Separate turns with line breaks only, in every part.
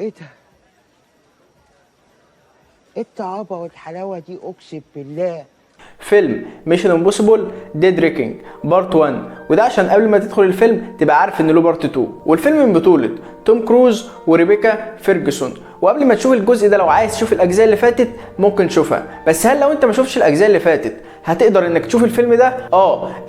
ايه ده؟ ايه الطعابة والحلاوة دي اقسم بالله؟
فيلم ميشن امبوسيبل ديد ريكينج بارت 1، وده عشان قبل ما تدخل الفيلم تبقى عارف ان له بارت 2. والفيلم من بطولة توم كروز وريبيكا فيرجسون. وقبل ما تشوف الجزء ده لو عايز تشوف الاجزاء اللي فاتت ممكن تشوفها، بس هل لو انت ما شوفش الاجزاء اللي فاتت هتقدر انك تشوف الفيلم ده؟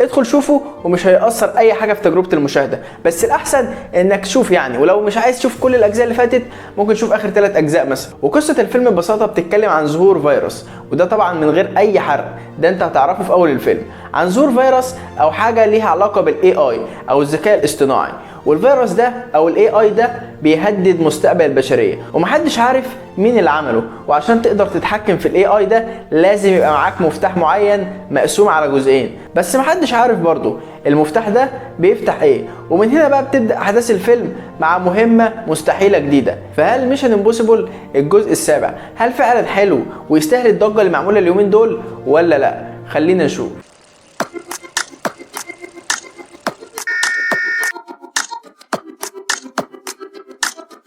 ادخل شوفه ومش هيأثر اي حاجه في تجربه المشاهده، بس الاحسن انك تشوف يعني. ولو مش عايز تشوف كل الاجزاء اللي فاتت ممكن تشوف اخر 3 اجزاء مثلا. وقصه الفيلم ببساطه بتتكلم عن ظهور فيروس، وده طبعا من غير اي حرق، ده انت هتعرفه في اول الفيلم، عن ظهور فيروس او حاجه ليها علاقه بالاي اي او الذكاء الاصطناعي. والفيروس ده او الاي اي ده بيهدد مستقبل البشريه، ومحدش عارف مين اللي عمله. وعشان تقدر تتحكم في الاي اي ده لازم يبقى معاك مفتاح معين مقسوم على جزئين، بس محدش عارف برضه المفتاح ده بيفتح ايه. ومن هنا بقى بتبدا احداث الفيلم مع مهمه مستحيله جديده. فهل ميشن امبوسيبل الجزء السابع هل فعلا حلو ويستاهل الضجه اللي معموله اليومين دول ولا لا؟ خلينا نشوف.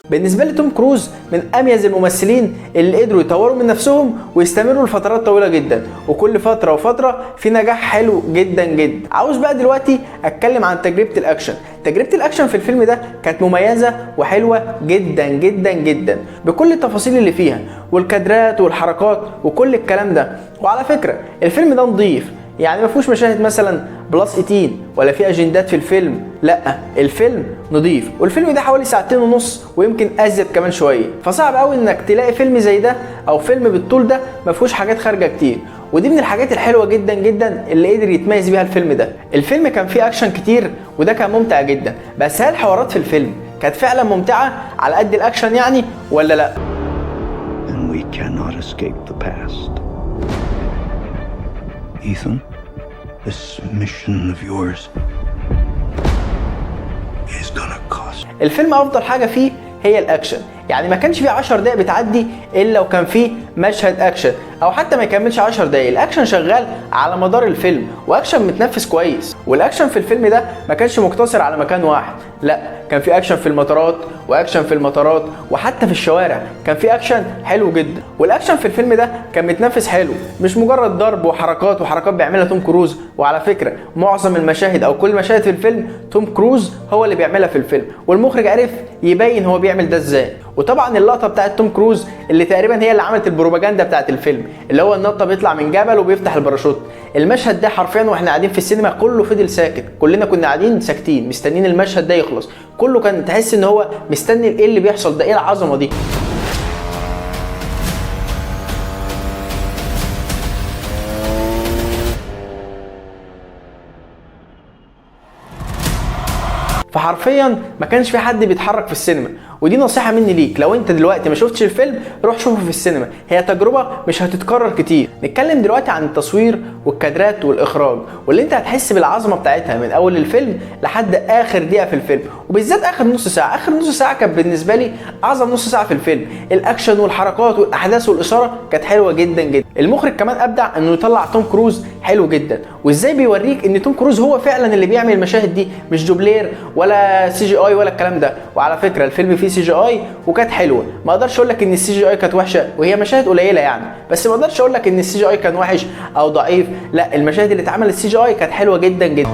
بالنسبه لي توم كروز من اميز الممثلين اللي قدروا يطوروا من نفسهم ويستمروا لفترات طويله جدا، وكل فتره وفتره في نجاح حلو جدا جدا. عاوز بقى دلوقتي اتكلم عن تجربه الاكشن. تجربه الاكشن في الفيلم ده كانت مميزه وحلوه جدا جدا جدا بكل التفاصيل اللي فيها والكادرات والحركات وكل الكلام ده. وعلى فكره الفيلم ده نظيف، يعني ما فيهوش مشاهد مثلا بلس 18 ولا في اجندات في الفيلم، لا الفيلم نظيف. والفيلم ده حوالي 2.5 ساعة ويمكن ازيد كمان شويه، فصعب قوي انك تلاقي فيلم زي ده او فيلم بالطول ده ما فيهوش حاجات خارجه كتير. ودي من الحاجات الحلوه جدا جدا اللي قدر يتميز بيها الفيلم ده. الفيلم كان فيه اكشن كتير وده كان ممتع جدا، بس هل الحوارات في الفيلم كانت فعلا ممتعه على قد الاكشن يعني ولا لا؟
And we cannot escape the past. Ethan, this mission of yours is gonna cost.
الفيلم افضل حاجه فيه هي الاكشن، يعني ما كانش فيه 10 دقايق بتعدي الا وكان فيه مشهد اكشن، او حتى ما يكملش 10 دقايق الاكشن شغال على مدار الفيلم، واكشن متنفس كويس. والاكشن في الفيلم ده ما كانش مقتصر على مكان واحد، لا كان في اكشن في المطارات واكشن في المطارات وحتى في الشوارع كان في اكشن حلو جدا. والاكشن في الفيلم ده كان متنفس حلو، مش مجرد ضرب وحركات بيعملها توم كروز. وعلى فكره معظم المشاهد او كل مشاهد في الفيلم توم كروز هو اللي بيعملها في الفيلم، والمخرج عرف يبين هو بيعمل ده ازاي. وطبعا اللقطه بتاعت توم كروز اللي تقريبا هي اللي عملت البروباجندا بتاعت الفيلم، اللي هو النطه بيطلع من جبل وبيفتح الباراشوت. المشهد ده حرفيا واحنا قاعدين في السينما كله فضل ساكت، كلنا كنا قاعدين ساكتين مستنيين المشهد ده يخلص، كله كان تحس ان هو مستني ايه اللي بيحصل ده، ايه العظمه دي. فحرفيا ما كانش في حد بيتحرك في السينما. ودي نصيحه مني ليك، لو انت دلوقتي ما شفتش الفيلم روح شوفه في السينما، هي تجربه مش هتتكرر كتير. نتكلم دلوقتي عن التصوير والكادرات والاخراج، واللي انت هتحس بالعظمه بتاعتها من اول الفيلم لحد اخر دقيقه في الفيلم، وبالذات اخر نص ساعه. اخر نص ساعه كانت بالنسبه لي اعظم نص ساعه في الفيلم، الاكشن والحركات والاحداث والاثاره كانت حلوه جدا جدا. المخرج كمان ابدع انه يطلع توم كروز حلو جدا، وازاي بيوريك ان توم كروز هو فعلا اللي بيعمل المشاهد دي، مش دوبلير ولا سي جي اي ولا الكلام ده. وعلى فكره الفيلم فيه سي جي اي وكانت حلوه، ما اقدرش اقول لك ان السي جي اي كانت وحشه، وهي مشاهد قليله يعني، بس ما اقدرش اقول لك ان السي جي اي كان وحش او ضعيف، لا المشاهد اللي اتعملت سي جي اي كانت حلوه جدا جدا.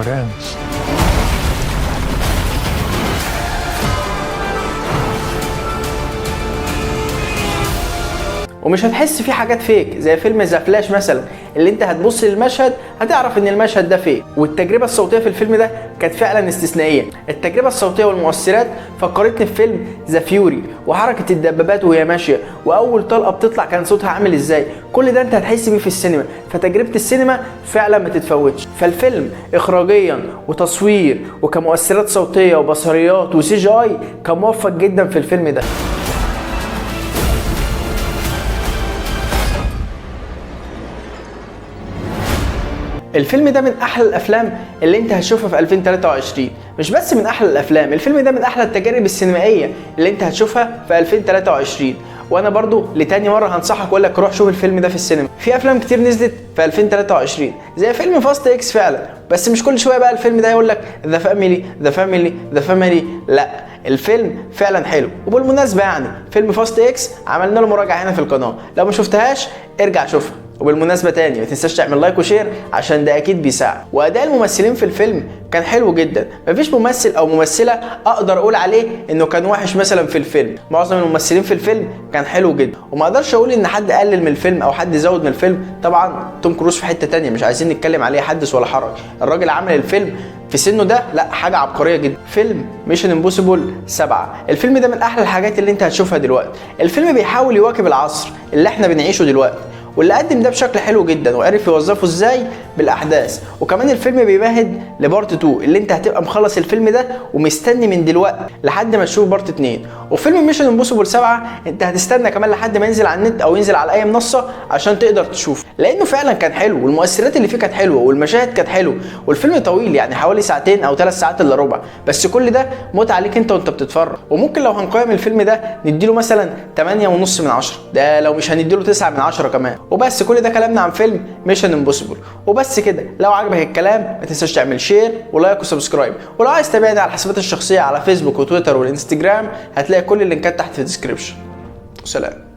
ومش هتحس فيه حاجات فيك زي فيلم ذا فلاش مثلا، اللي انت هتبص للمشهد هتعرف ان المشهد ده فيك. والتجربه الصوتيه في الفيلم ده كانت فعلا استثنائيه. التجربه الصوتيه والمؤثرات فكرتني في فيلم ذا فيوري، وحركه الدبابات وهي ماشيه واول طلقه بتطلع كان صوتها عامل ازاي، كل ده انت هتحس بيه في السينما. فتجربه السينما فعلا ما تتفوتش. فالفيلم اخراجيا وتصوير وكمؤثرات صوتيه وبصريات وسي جي اي كان موفق جدا في الفيلم ده. الفيلم ده من احلى الافلام اللي انت هتشوفها في 2023. مش بس من احلى الافلام، الفيلم ده من احلى التجارب السينمائيه اللي انت هتشوفها في 2023. وانا برضو لتاني مره هنصحك واقول لك روح شوف الفيلم ده في السينما. في افلام كتير نزلت في 2023 زي فيلم فاست اكس فعلا، بس مش كل شويه بقى الفيلم ده يقول لك ذا فاميلي ذا فاميلي ذا فاميلي، لا الفيلم فعلا حلو. وبالمناسبه يعني فيلم فاست اكس عملنا له مراجعه هنا في القناه، لو ما شفتهاش ارجع شوفها. وبالمناسبه تاني ما تنساش تعمل لايك وشير عشان ده اكيد بيساعد. واداء الممثلين في الفيلم كان حلو جدا، مفيش ممثل او ممثله اقدر اقول عليه انه كان وحش مثلا في الفيلم، معظم الممثلين في الفيلم كان حلو جدا. وما اقدرش اقول ان حد قلل من الفيلم او حد زود من الفيلم، طبعا توم كروز في حته تانيه مش عايزين نتكلم عليه حدث ولا حرج، الراجل عمل الفيلم في سنه ده لا حاجه عبقريه جدا. فيلم ميشن امبوسيبل 7، الفيلم ده من احلى الحاجات اللي انت هتشوفها دلوقتي. الفيلم بيحاول يواكب العصر اللي احنا بنعيشه دلوقتي، واللي قدم ده بشكل حلو جدا وعرف يوظفه ازاي بالاحداث. وكمان الفيلم بيمهد لبارت 2 اللي انت هتبقى مخلص الفيلم ده ومستني من دلوقتي لحد ما تشوف بارت 2. وفيلم ميشن امبوسيبل 7 انت هتستنى كمان لحد ما ينزل على النت او ينزل على اي منصه عشان تقدر تشوفه، لانه فعلا كان حلو والمؤثرات اللي فيه كانت حلوه والمشاهد كانت حلوه. والفيلم طويل يعني حوالي ساعتين او 3 ساعات الا ربع، بس كل ده متعه عليك انت وانت بتتفرج. وممكن لو هنقيم الفيلم ده نديله مثلا 8.5 من 10، ده لو مش هنديله 9 من 10 كمان. وبس كل ده كلامنا عن فيلم ميشن امبوسيبل. وبس كده، لو عجبك الكلام ما تنساش تعمل شير ولايك وسبسكرايب. ولو عايز تابعني على الحسابات الشخصيه على فيسبوك وتويتر والانستجرام هتلاقي كل اللينكات تحت في الديسكريبشن. سلام.